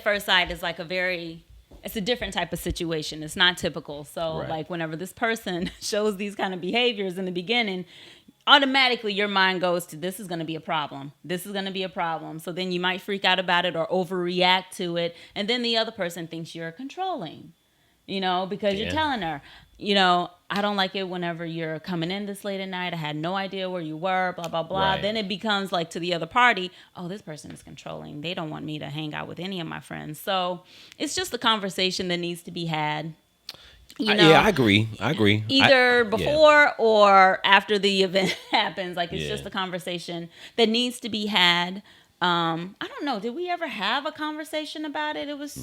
at first sight is like it's a different type of situation. It's not typical. So like whenever this person shows these kind of behaviors in the beginning, automatically your mind goes to, this is going to be a problem. This is going to be a problem. So then you might freak out about it or overreact to it. And then the other person thinks you're controlling, because you're telling her, I don't like it whenever you're coming in this late at night. I had no idea where you were, blah, blah, blah. Then it becomes like to the other party, oh, this person is controlling. They don't want me to hang out with any of my friends. So it's just a conversation that needs to be had. Yeah, I agree. Either before or after the event happens. Like, it's just a conversation that needs to be had. I don't know. Did we ever have a conversation about it? It was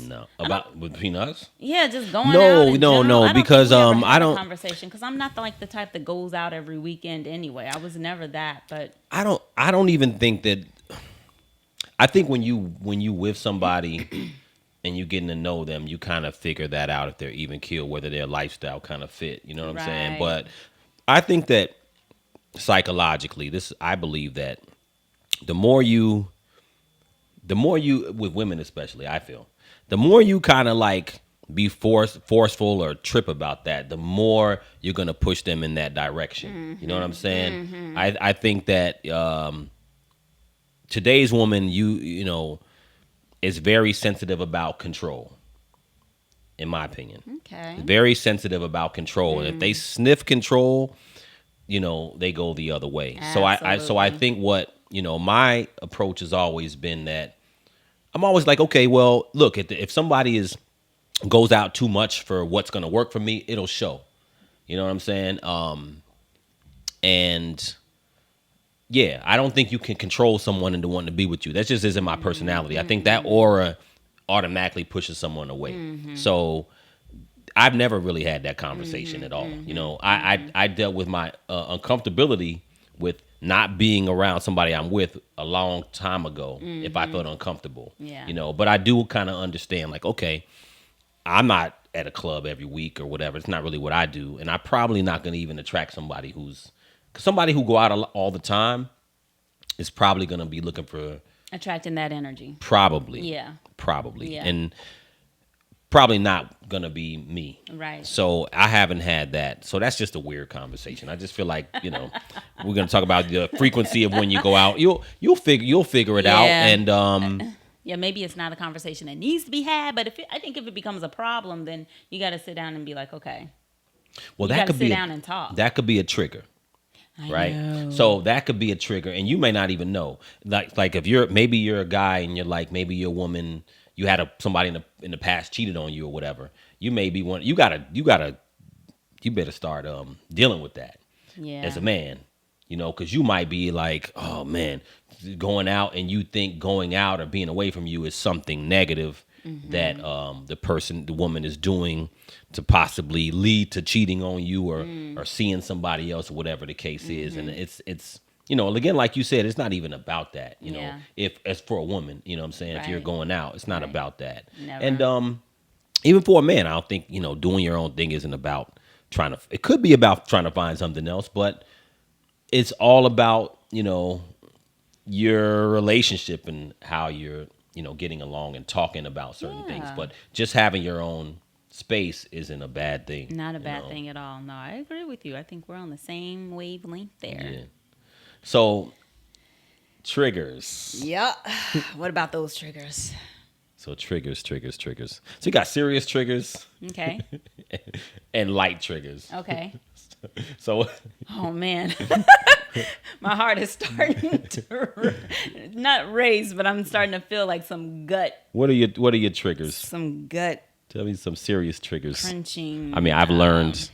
between us. Yeah, just going out. No. Because I don't conversation because I'm not like the type that goes out every weekend anyway. I was never that. But I don't even think that. I think when you with somebody. And you getting to know them, you kind of figure that out if they're even killed, whether their lifestyle kind of fit. You know what I'm saying? But I think that psychologically, I believe that the more you, with women especially, I feel, the more you kind of like be forceful or trip about that, the more you're going to push them in that direction. Mm-hmm. You know what I'm saying? Mm-hmm. I think that today's woman, you know, is very sensitive about control, in my opinion. Okay. Very sensitive about control. And if they sniff control, you know, they go the other way. Absolutely. So I think what, you know, my approach has always been that I'm always like, okay, well, look, if somebody goes out too much for what's going to work for me, it'll show. You know what I'm saying? And yeah, I don't think you can control someone into wanting to be with you. That just isn't my personality. Mm-hmm. I think that aura automatically pushes someone away. Mm-hmm. So I've never really had that conversation at all. You know, I dealt with my uncomfortability with not being around somebody I'm with a long time ago if I felt uncomfortable. Yeah. You know, but I do kind of understand, like, okay, I'm not at a club every week or whatever. It's not really what I do. And I'm probably not going to even attract somebody who go out all the time is probably going to be looking for attracting that energy. Probably. Yeah. Probably. Yeah. And probably not going to be me. Right. So I haven't had that. So that's just a weird conversation. I just feel like, you know, we're going to talk about the frequency of when you go out. You'll figure it out. And yeah, maybe it's not a conversation that needs to be had, but I think if it becomes a problem, then you got to sit down and be like, okay. Well, that could sit down and talk. That could be a trigger. Right. Know. So that could be a trigger, and you may not even know. Like if you're a guy and you're like, maybe you're a woman, you had somebody in the past cheated on you or whatever. You may be one. You better start dealing with that as a man, you know, because you might be like, oh man, going out, and you think going out or being away from you is something negative that the woman is doing to possibly lead to cheating on you or seeing somebody else or whatever the case is. And it's you know, again, like you said, it's not even about that, you know, if as for a woman, you know what I'm saying? Right. If you're going out, it's not about that. Never. And even for a man, I don't think, you know, doing your own thing isn't about it could be about trying to find something else, but it's all about, you know, your relationship and how you're, you know, getting along and talking about certain things. But just having your own space isn't a bad thing. Not a bad thing at all. No, I agree with you. I think we're on the same wavelength there. Yeah. So, triggers. Yeah. What about those triggers? So triggers. So you got serious triggers. Okay. And light triggers. Okay. So. Oh man, my heart is starting to not race, but I'm starting to feel like some gut. What are your triggers? Some gut. Tell me some serious triggers. Crunching. I mean, I've learned,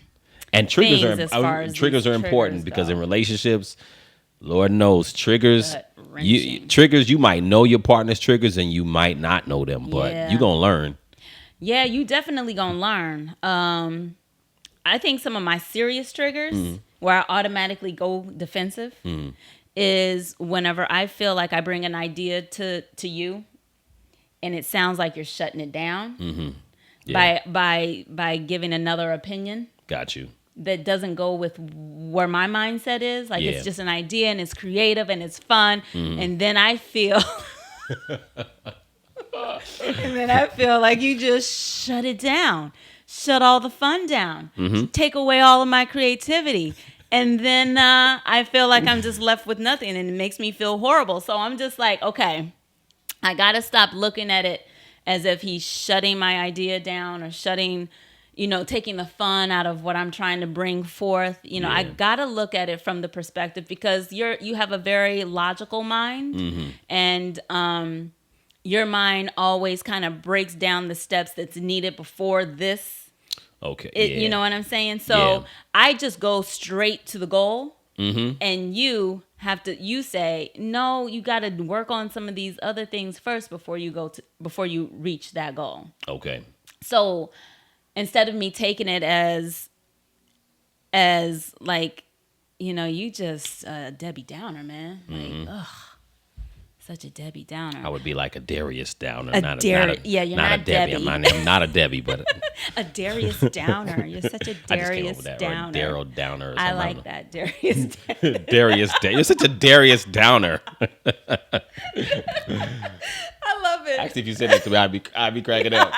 and triggers are important because in relationships, Lord knows triggers. You might know your partner's triggers and you might not know them, but you gonna learn. Yeah, you definitely gonna learn. I think some of my serious triggers where I automatically go defensive is whenever I feel like I bring an idea to you and it sounds like you're shutting it down by giving another opinion. Got you. That doesn't go with where my mindset is. Like it's just an idea and it's creative and it's fun. And then I feel And then I feel like you just shut it down, shut all the fun down, take away all of my creativity. And then I feel like I'm just left with nothing, and it makes me feel horrible. So I'm just like, okay, I got to stop looking at it as if he's shutting my idea down or shutting, taking the fun out of what I'm trying to bring forth. I got to look at it from the perspective, because you have a very logical mind, and your mind always kind of breaks down the steps that's needed before this. Okay. You know what I'm saying? So I just go straight to the goal, and you say, no, you got to work on some of these other things first before you reach that goal. Okay. So instead of me taking it as like, you just Debbie Downer, man. Like, ugh. Such a Debbie Downer. I would be like a Darius Downer. You're not Debbie. I'm not a Debbie, but a Darius Downer. You're such a Darius Downer. Daryl Downer. I like that, Darius Downer. You're such a Darius Downer. I love it. Actually, if you said that to me, I'd be cracking up.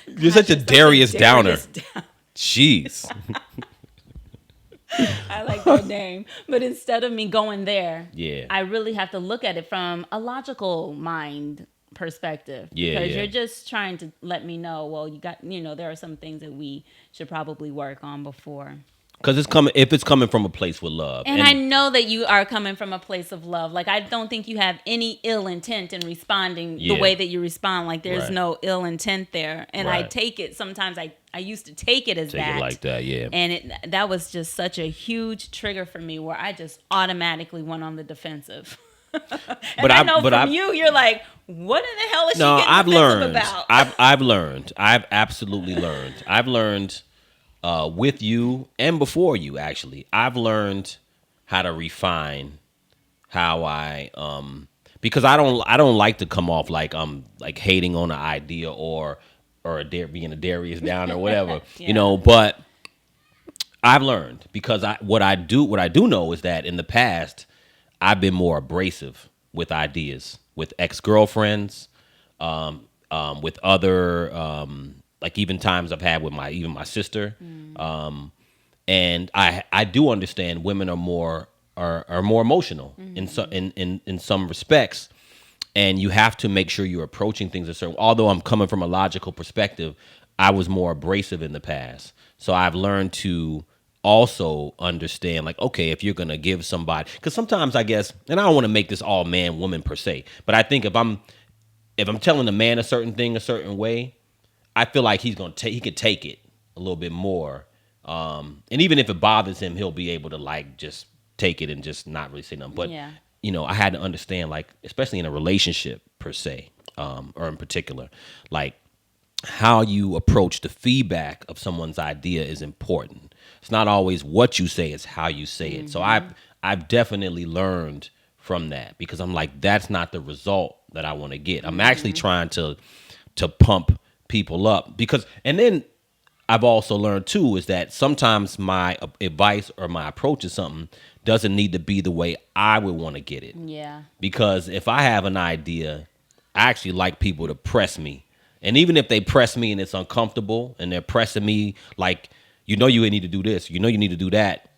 You're such a Darius Downer. Jeez. I like that name. But instead of me going there, yeah, I really have to look at it from a logical mind perspective. Yeah, because you're just trying to let me know, well, there are some things that we should probably work on before. Because if it's coming from a place with love. And I know that you are coming from a place of love. Like, I don't think you have any ill intent in responding the way that you respond. Like, there's no ill intent there. And I take it, sometimes I used to take it as that. Take it like that, yeah. And that was just such a huge trigger for me, where I just automatically went on the defensive. From you, you're like, what in the hell is she getting defensive about? I've learned. I've absolutely learned. I've learned... with you and before you, actually, I've learned how to refine how I because I don't like to come off like I'm like hating on an idea or being a Darius Downer or whatever, but I've learned, because what I do know is that in the past I've been more abrasive with ideas, with ex-girlfriends, with other like even times I've had with my sister, and I do understand women are more emotional in some respects, and you have to make sure you're approaching things a certain. Although I'm coming from a logical perspective, I was more abrasive in the past, so I've learned to also understand, like, okay, if you're gonna give somebody, because sometimes I guess, and I don't want to make this all man woman per se, but I think if I'm telling a man a certain thing a certain way, I feel like he could take it a little bit more. And even if it bothers him, he'll be able to like just take it and just not really say nothing. But, I had to understand, like, especially in a relationship per se, or in particular, like how you approach the feedback of someone's idea is important. It's not always what you say, it's how you say it. So I've definitely learned from that, because I'm like, that's not the result that I want to get. I'm actually trying to pump people up, because, and then I've also learned too is that sometimes my advice or my approach to something doesn't need to be the way I would want to get it. Yeah. Because if I have an idea, I actually like people to press me. And even if they press me and it's uncomfortable and they're pressing me like, you need to do this, you need to do that,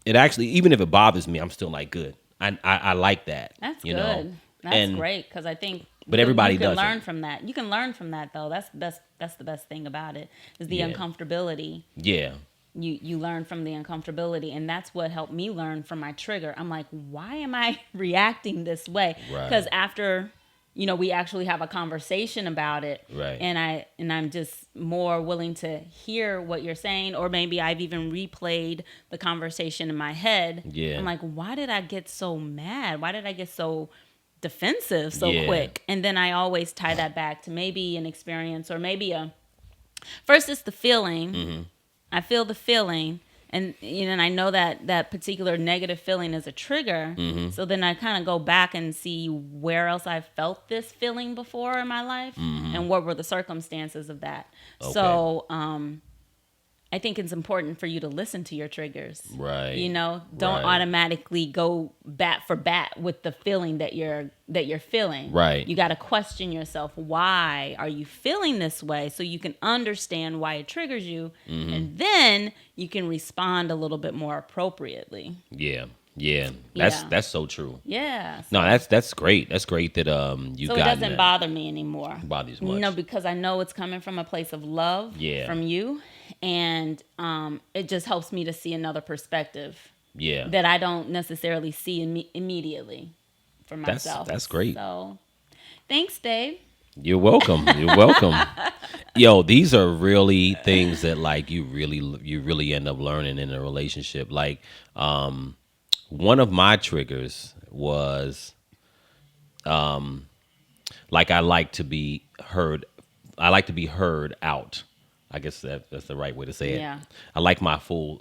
it actually, even if it bothers me, I'm still like, good. I like that. That's good. That's great, because I think but everybody you can doesn't. learn from that. You can learn from that, though. That's the best thing about it, is the uncomfortability. Yeah. You learn from the uncomfortability, and that's what helped me learn from my trigger. I'm like, why am I reacting this way? Because after we actually have a conversation about it, right? And I'm just more willing to hear what you're saying, or maybe I've even replayed the conversation in my head. Yeah. I'm like, why did I get so mad? Why did I get so defensive so quick? And then I always tie that back to maybe an experience, or maybe first it's the feeling. I feel the feeling, and and I know that particular negative feeling is a trigger. So then I kind of go back and see where else I felt this feeling before in my life, and what were the circumstances of that. Okay. So I think it's important for you to listen to your triggers. Right. You know, don't automatically go bat for bat with the feeling that you're feeling. Right. You got to question yourself. Why are you feeling this way? So you can understand why it triggers you, and then you can respond a little bit more appropriately. Yeah. Yeah. That's so true. Yeah. No, that's great. That's great that you got. So it doesn't bother me anymore. Bother you as much. You know, because I know it's coming from a place of love from you. And it just helps me to see another perspective that I don't necessarily see immediately for myself. That's great. So thanks, Dave. You're welcome. You're welcome. Yo, these are really things that like you really end up learning in a relationship. Like one of my triggers was like I like to be heard. I like to be heard out. I guess that's the right way to say it. Yeah. I like my full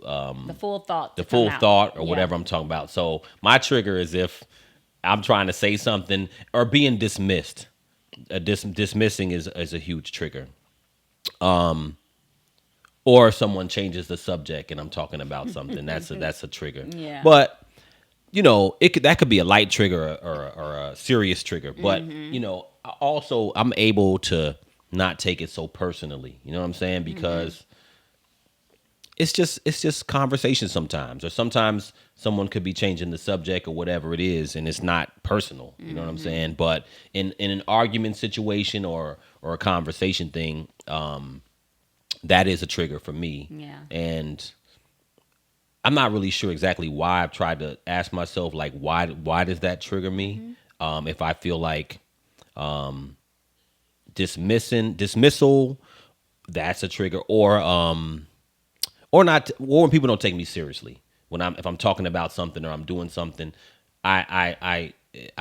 the full thought. The full thought or whatever I'm talking about. So my trigger is if I'm trying to say something or being dismissed. Dismissing is a huge trigger. Or someone changes the subject and I'm talking about something. That's a trigger. Yeah. But you know, that could be a light trigger or a serious trigger. But you know, also I'm able to not take it so personally. You know what I'm saying? Because it's just conversation sometimes. Or sometimes someone could be changing the subject or whatever it is, and it's not personal. You know what I'm saying? But in an argument situation or a conversation thing, that is a trigger for me. Yeah. And I'm not really sure exactly why. I've tried to ask myself, like, why does that trigger me? If I feel like dismissal, that's a trigger, or not, or when people don't take me seriously. If I'm talking about something or I'm doing something, I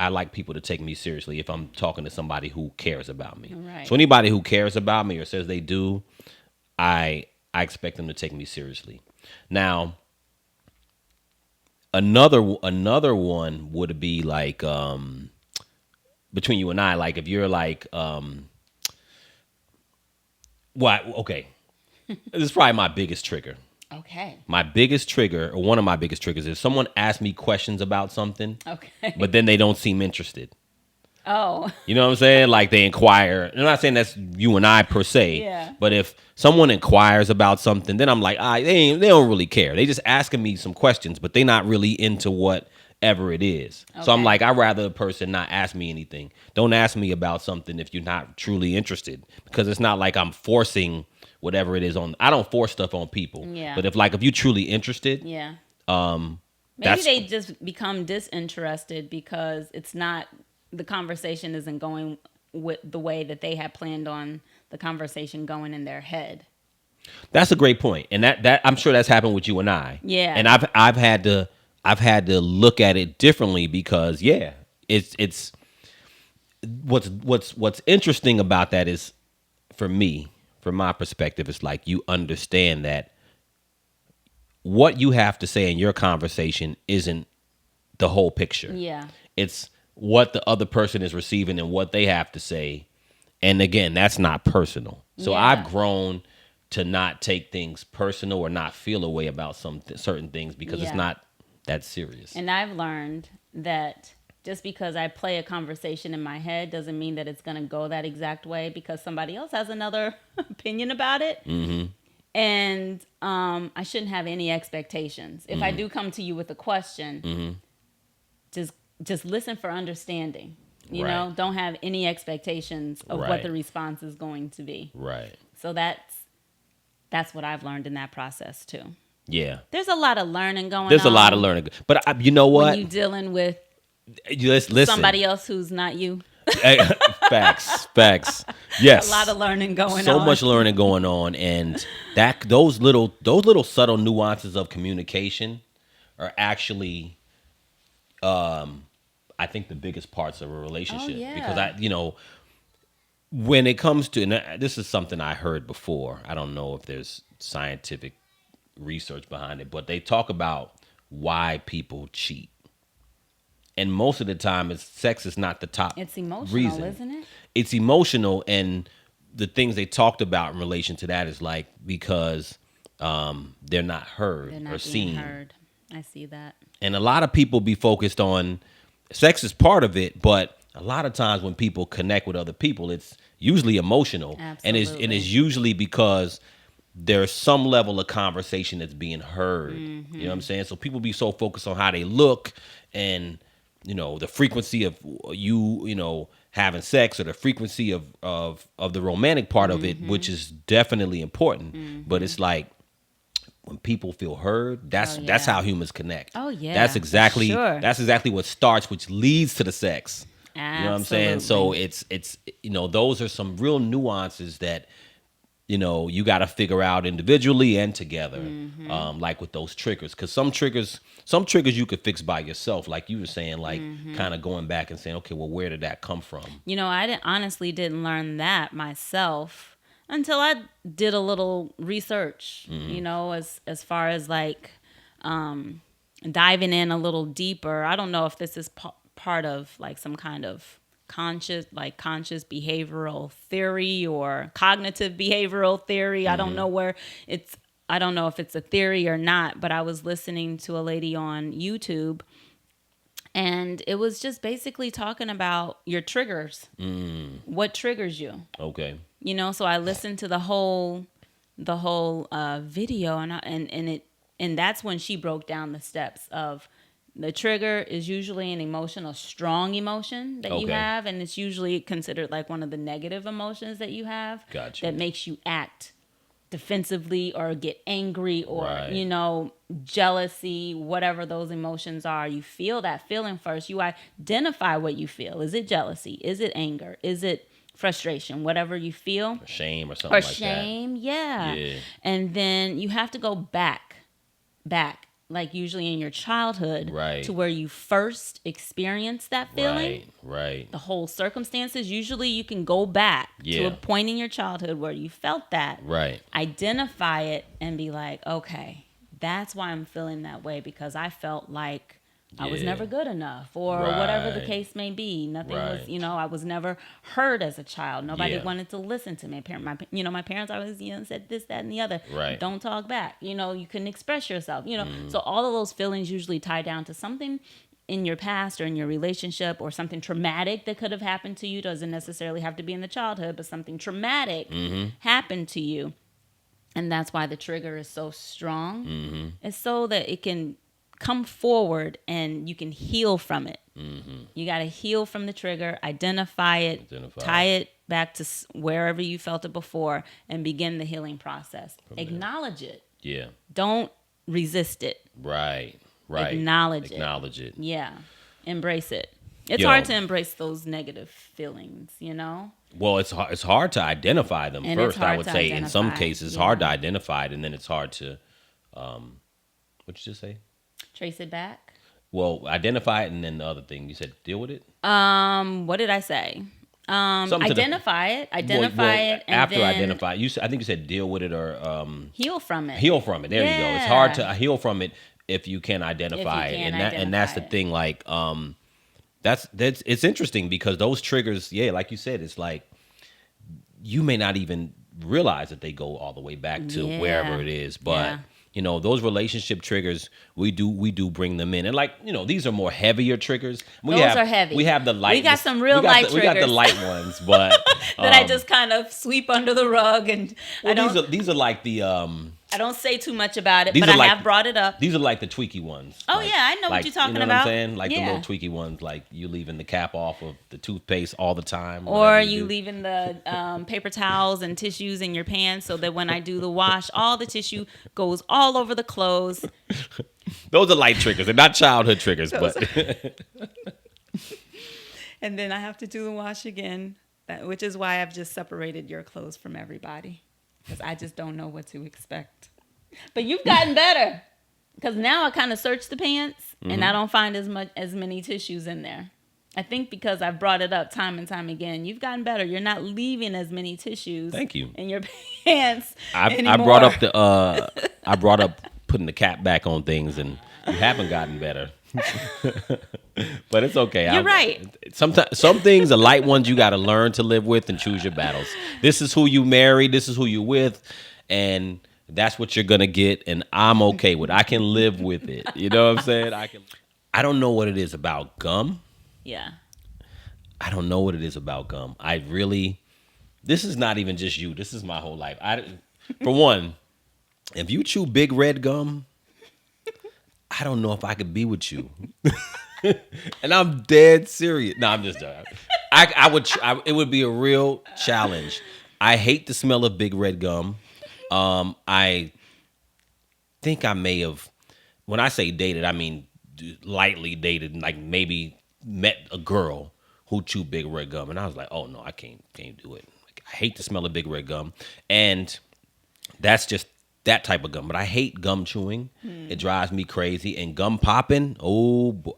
like people to take me seriously if I'm talking to somebody who cares about me. Right. So anybody who cares about me or says they do, I expect them to take me seriously. Now, another one would be like between you and I, like if you're like okay. This is probably my biggest trigger. Okay. My biggest trigger, or one of my biggest triggers, is someone asks me questions about something, but then they don't seem interested. Oh. You know what I'm saying? Like they inquire. I'm not saying that's you and I per se, but if someone inquires about something, then I'm like, they don't really care. They just asking me some questions, but they're not really into whatever it is. Okay. So I'm like, I'd rather a person not ask me anything. Don't ask me about something if you're not truly interested, because it's not like I'm forcing whatever it is on. I don't force stuff on people. Yeah. But if you're truly interested, maybe they just become disinterested because it's not, the conversation isn't going with the way that they had planned on the conversation going in their head. That's a great point. And that I'm sure that's happened with you and I. Yeah. And I've had to look at it differently because it's what's interesting about that is, for me, from my perspective, it's like you understand that what you have to say in your conversation isn't the whole picture. Yeah. It's what the other person is receiving and what they have to say. And again, that's not personal. So I've grown to not take things personal or not feel a way about certain things because it's not that serious. And I've learned that just because I play a conversation in my head doesn't mean that it's going to go that exact way, because somebody else has another opinion about it. Mm-hmm. And I shouldn't have any expectations. If I do come to you with a question, just listen for understanding. You know, don't have any expectations of what the response is going to be. Right. So that's what I've learned in that process too. Yeah. There's a lot of learning going on. There's a lot of learning. But you know what? When you're dealing with listen. somebody else who's not you. Facts. Yes. A lot of learning going on. So much learning going on. And those little subtle nuances of communication are actually I think the biggest parts of a relationship. Oh, yeah. Because when it comes to, and this is something I heard before, I don't know if there's scientific research behind it, but they talk about why people cheat. And most of the time, sex is not the top reason. It's emotional, isn't it? It's emotional, and the things they talked about in relation to that is like because they're not heard They're not or being seen. heard. I see that. And a lot of people be focused on sex is part of it, but a lot of times when people connect with other people, it's usually emotional. Absolutely. And it's usually because there's some level of conversation that's being heard. Mm-hmm. You know what I'm saying? So people be so focused on how they look and, the frequency of you having sex, or the frequency of the romantic part of it, which is definitely important. But it's like, when people feel heard, that's how humans connect. Oh yeah. That's exactly sure. what starts, which leads to the sex. Absolutely. You know what I'm saying? So it's those are some real nuances that you got to figure out individually and together. Like with those triggers, because some triggers you could fix by yourself, like you were saying, like kind of going back and saying, okay, well, where did that come from? I honestly didn't learn that myself until I did a little research, as far as like diving in a little deeper. I don't know if this is part of like some kind of conscious behavioral theory or cognitive behavioral theory. I don't know I don't know if it's a theory or not, but I was listening to a lady on YouTube, and it was just basically talking about your triggers. What triggers you? Okay. So I listened to the whole video, and that's when she broke down the steps of the trigger is usually a strong emotion that you have, and it's usually considered like one of the negative emotions that you have. Gotcha. That makes you act defensively or get angry or right. Jealousy, whatever those emotions are. You feel that feeling first. You identify what you feel. Is it jealousy? Is it anger? Is it frustration? Whatever you feel. Or shame or something like that. Or shame, yeah. And then you have to go back, like usually in your childhood, right, to where you first experienced that feeling. Right. The whole circumstances. Usually you can go back to a point in your childhood where you felt that. Right. Identify it and be like, okay, that's why I'm feeling that way, because I felt like I was never good enough, or whatever the case may be. Nothing was, I was never heard as a child. Nobody wanted to listen to me. My parents always, said this, that, and the other. Right. Don't talk back. You couldn't express yourself. So all of those feelings usually tie down to something in your past or in your relationship, or something traumatic that could have happened to you. Doesn't necessarily have to be in the childhood, but something traumatic happened to you. And that's why the trigger is so strong. It's so that it can come forward and you can heal from it. You got to heal from the trigger, identify it, tie it back to wherever you felt it before, and begin the healing process. Acknowledge it. Yeah. Don't resist it. Right. Acknowledge it. Yeah. Embrace it. It's hard to embrace those negative feelings, Well, it's hard to identify them and first, I would say. In some cases, it's hard to identify it, and then it's hard to, what'd you just say? Trace it back. Well, identify it, and then the other thing you said, deal with it. What did I say? Identify it, and after then identify, I think you said deal with it or heal from it. There you go. It's hard to heal from it if you can identify it, and that's the thing. Like, that's it's interesting because those triggers, like you said, it's like you may not even realize that they go all the way back to wherever it is, but. Those relationship triggers, we do bring them in. And these are more heavier triggers. Those are heavy. We have the light. We got some real light triggers. We got the light ones, but that I just kind of sweep under the rug, and these are like the I don't say too much about it, but I have brought it up. These are like the tweaky ones. Oh, I know what you're talking about. You know what I'm saying? Like the little tweaky ones, like you leaving the cap off of the toothpaste all the time. Or you leaving the paper towels and tissues in your pants so that when I do the wash, all the tissue goes all over the clothes. Those are light triggers. They're not childhood triggers. And then I have to do the wash again, which is why I've just separated your clothes from everybody. Because I just don't know what to expect. But you've gotten better. Because now I kind of search the pants, and I don't find as many tissues in there. I think because I've brought it up time and time again, you've gotten better. You're not leaving as many tissues. Thank you. In your pants anymore. I brought up putting the cap back on things, and you haven't gotten better. But it's okay. You're right. Sometimes some things, the light ones, you got to learn to live with and choose your battles. This is who you marry. This is who you with, and That's what you're gonna get, and I'm okay with it. I can live with it. You know what I'm saying? I don't know what it is about gum. Yeah. I don't know what it is about gum. This is not even just you. This is my whole life. For one, if you chew big red gum, I don't know if I could be with you. And I'm dead serious. No, I'm just joking. It would be a real challenge. I hate the smell of big red gum. I think I may have, when I say dated, I mean lightly dated, like maybe met a girl who chewed big red gum, and I was like, oh no, I can't do it. Like, I hate the smell of big red gum, and that's just that type of gum. But I hate gum chewing. It drives me crazy. And gum popping,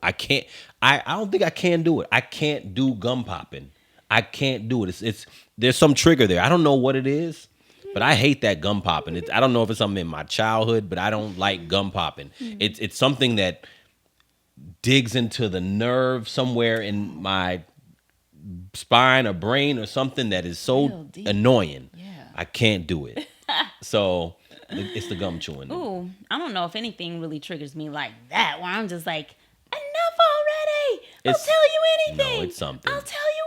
I can't. I don't think I can do it. I can't do gum popping. I can't do it. There's some trigger there. I don't know what it is, but I hate that gum popping. I don't know if it's something in my childhood, but I don't like gum popping. It's something that digs into the nerve somewhere in my spine or brain or something that is so annoying. Yeah. I can't do it. So it's the gum chewing. Ooh, I don't know if anything really triggers me like that, where I'm just like, enough already. I'll tell you anything. No, it's something. I'll tell you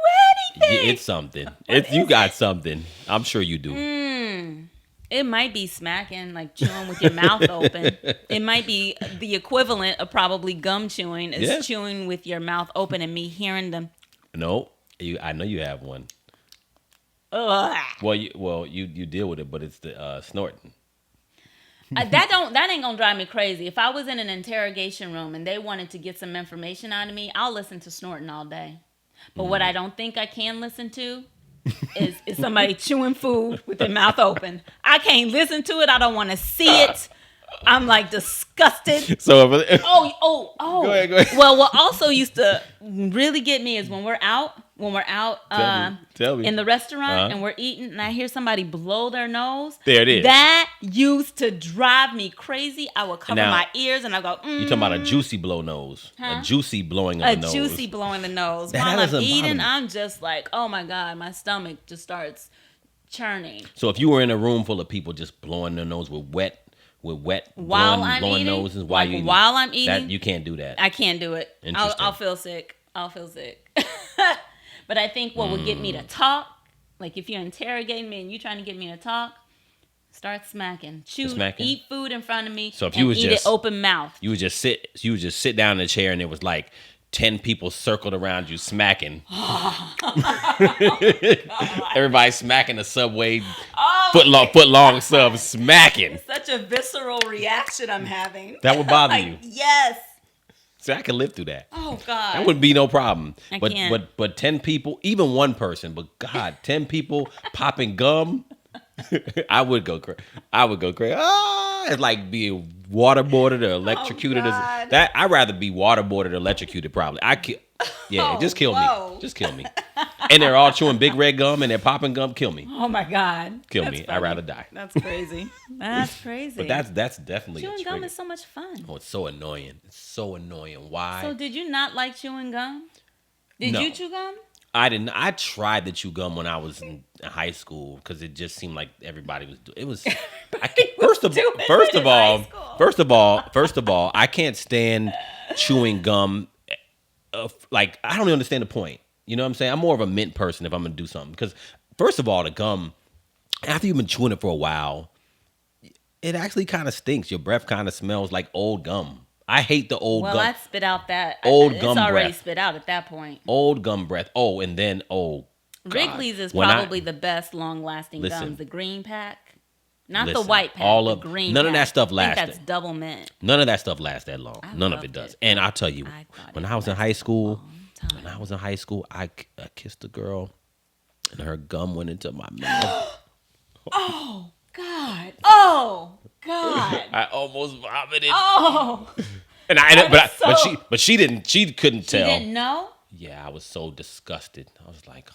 anything. It's something. You got something. I'm sure you do. It might be smacking, like chewing with your mouth open. It might be the equivalent of probably gum chewing is chewing with your mouth open and me hearing them. No, I know you have one. Ugh. Well, you deal with it, but it's the snorting. That ain't gonna drive me crazy. If I was in an interrogation room and they wanted to get some information out of me, I'll listen to snorting all day. But what I don't think I can listen to is somebody chewing food with their mouth open. I can't listen to it. I don't want to see it. I'm like disgusted. So Go ahead. Well, what also used to really get me is when we're out tell me. in the restaurant and we're eating and I hear somebody blow their nose. There it is. That used to drive me crazy. I would cover my ears and I go, You talking about a juicy blow nose. Huh? A juicy blowing of the nose. A juicy blowing the nose. While I'm eating, I'm just like, oh my God, my stomach just starts churning. So if you were in a room full of people just blowing their nose with wet blowing noses while I'm eating, that, you can't do that. I can't do it. I'll feel sick. But I think what would get me to talk, like if you're interrogating me and you're trying to get me to talk, start smacking. Eat food in front of me. So if you was eat it open mouth. You would just sit down in a chair and it was like 10 people circled around you smacking. Everybody smacking the Subway foot long sub, smacking. It's such a visceral reaction I'm having. That would bother you. Yes. See, I can live through that. Oh God. That wouldn't be no problem. I can't. But 10 people, even one person, but God, 10 people popping gum. I would go crazy. It's like being waterboarded or electrocuted. I'd rather be waterboarded or electrocuted. Probably. Just kill me. Just kill me. And they're all chewing big red gum and they're popping gum. Kill me. Oh my God. Kill me. I'd rather die. That's crazy. That's crazy. But that's definitely chewing gum is so much fun. Oh, it's so annoying. Why? So did you not like chewing gum? Did you chew gum? I didn't. I tried to chew gum when I was in high school because it just seemed like everybody was doing it. Was first of all, I can't stand chewing gum. Like I don't even understand the point. You know what I'm saying? I'm more of a mint person if I'm gonna do something because first of all, the gum after you've been chewing it for a while, it actually kind of stinks. Your breath kind of smells like old gum. I hate the old gum. Well, I spit out that old gum breath. It's already spit out at that point. Old gum breath. Oh, and then God. Wrigley's is probably the best long-lasting gums. The green pack, not the white pack. The green. None pack. of that stuff lasts. I think that's double mint. None of that stuff lasts that long. None of it does. And I'll tell you, when I was in high school, I kissed a girl, and her gum went into my mouth. Oh God! Oh God! I almost vomited. Oh. But she couldn't tell. She didn't know? Yeah, I was so disgusted. I was like,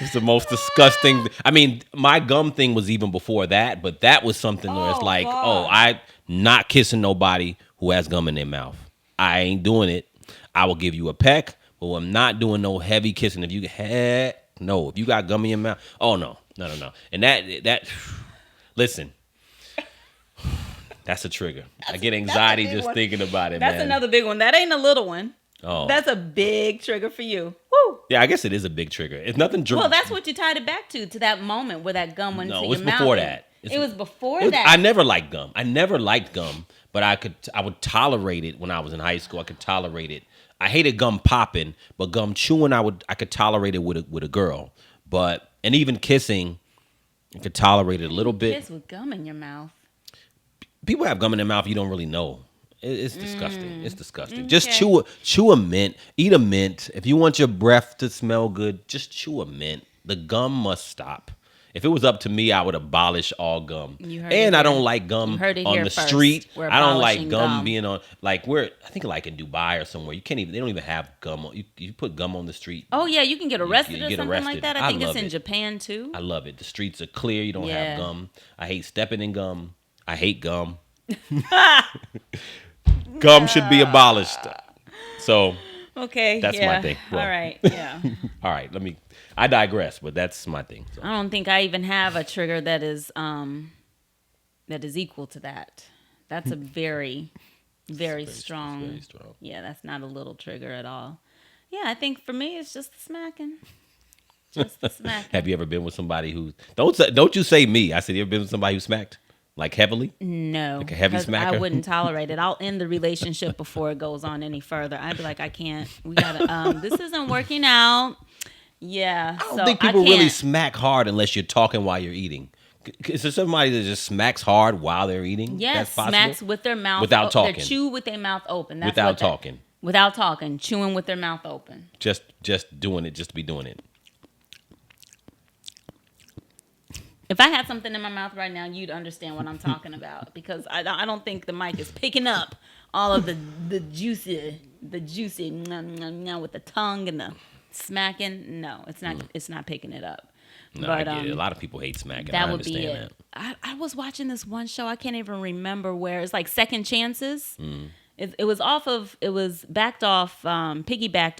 it's the most disgusting. I mean, my gum thing was even before that, but that was something where it's like, God. I'm not kissing nobody who has gum in their mouth. I ain't doing it. I will give you a peck, but I'm not doing no heavy kissing. If you got gum in your mouth, oh no. No. And that listen, that's a trigger. I get anxiety just thinking about it, That's man. another big one. That ain't a little one. Oh. That's a big trigger for you. Woo. Yeah, I guess it is a big trigger. It's nothing. Well, that's what you tied it back to that moment where that gum went into your mouth. No, it was before that. It was before that. I never liked gum. But I would tolerate it when I was in high school. I could tolerate it. I hated gum popping, but gum chewing I could tolerate it with a girl. And even kissing, I could tolerate it a little bit. Kiss with gum in your mouth. People have gum in their mouth you don't really know. It's disgusting. It's disgusting. Okay. Just chew a mint. Eat a mint. If you want your breath to smell good, just chew a mint. The gum must stop. If it was up to me, I would abolish all gum. And I don't like gum on the street. I don't like gum being on I think like in Dubai or somewhere. They don't even have gum. You put gum on the street. Oh yeah, you can get arrested or something like that. I think it's in Japan too. I love it. The streets are clear. You don't have gum. I hate stepping in gum. I hate gum. Gum should be abolished. So okay, that's my thing. Well, all right, yeah. All right, I digress, but that's my thing. So. I don't think I even have a trigger that is equal to that. That's a very, very strong. Very strong. Yeah, that's not a little trigger at all. Yeah, I think for me it's just the smacking. Just the smacking. Have you ever been with somebody who don't you say me? I said, you ever been with somebody who smacked? Like heavily? No. Like a heavy smacker? I wouldn't tolerate it. I'll end the relationship before it goes on any further. I'd be like, I can't. We gotta this isn't working out. Yeah. I don't think people really smack hard unless you're talking while you're eating. Is there somebody that just smacks hard while they're eating? Yes, smacks with their mouth without talking. They chew with their mouth open. That's without talking. Without talking, chewing with their mouth open. Just doing it, just to be doing it. If I had something in my mouth right now, you'd understand what I'm talking about because I don't think the mic is picking up all of the juicy with the tongue and the smacking. No, it's not. It's not picking it up. No, but, I get it. A lot of people hate smacking. That I would be understand it. that. I was watching this one show. I can't even remember where. It's like Second Chances. It was piggybacked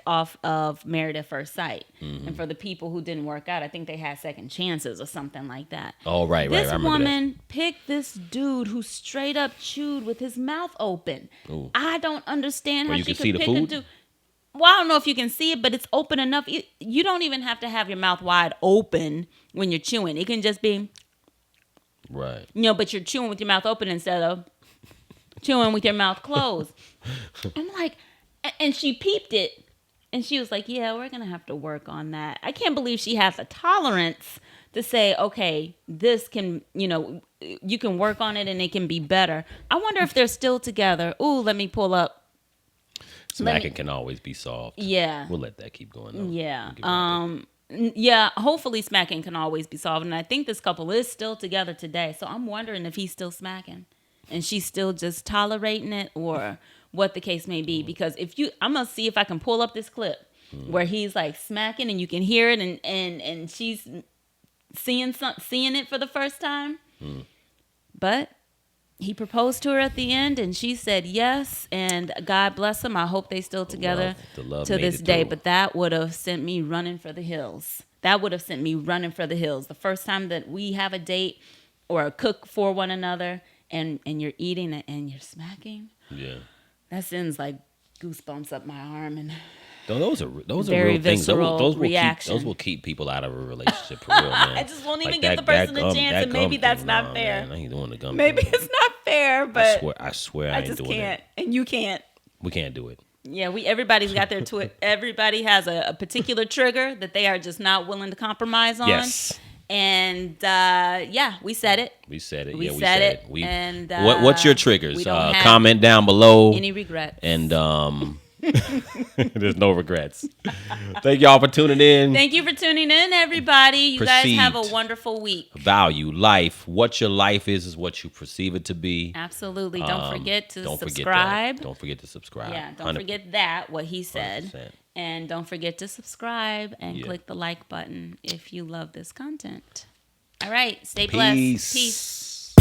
off of Married at First Sight. Mm-hmm. And for the people who didn't work out, I think they had second chances or something like that. Oh, right. This I remember woman picked this dude who straight up chewed with his mouth open. Ooh. I don't understand how she could pick a dude. Well, I don't know if you can see it, but it's open enough. You don't even have to have your mouth wide open when you're chewing. It can just be, right. But you're chewing with your mouth open instead of chewing with your mouth closed. I'm like, and she peeped it, and she was like, yeah, we're going to have to work on that. I can't believe she has a tolerance to say, okay, this can, you can work on it and it can be better. I wonder if they're still together. Ooh, let me pull up. Smacking can always be solved. Yeah. We'll let that keep going, though. Yeah. Yeah, hopefully smacking can always be solved. And I think this couple is still together today. So I'm wondering if he's still smacking and she's still just tolerating it or what the case may be. Because I'm going to see if I can pull up this clip where he's like smacking and you can hear it and she's seeing it for the first time. But he proposed to her at the end and she said yes. And God bless them. I hope they still together the love to made this it day. through. But that would have sent me running for the hills. The first time that we have a date or cook for one another and you're eating it and you're smacking. Yeah. That sends like goosebumps up my arm and those are very real things. Those will keep people out of a relationship for real, man. I just won't even give the person a chance, and maybe that's not fair. Man, I ain't doing the gum. Maybe thing. it's not fair, but I swear I ain't just doing can't, it. and you can't. We can't do it. Yeah, everybody's got their everybody has a particular trigger that they are just not willing to compromise on. Yes. And we said it. We said it. We yeah, said it. And what's your triggers? We don't have comment down below. Any regrets? And there's no regrets. Thank y'all for tuning in. Thank you for tuning in, everybody. You guys have a wonderful week. Value life. What your life is what you perceive it to be. Absolutely. Don't forget to subscribe. Don't forget to subscribe. Yeah, don't forget that, what he said. 100%. And don't forget to subscribe and click the like button if you love this content. All right. Stay blessed. Peace.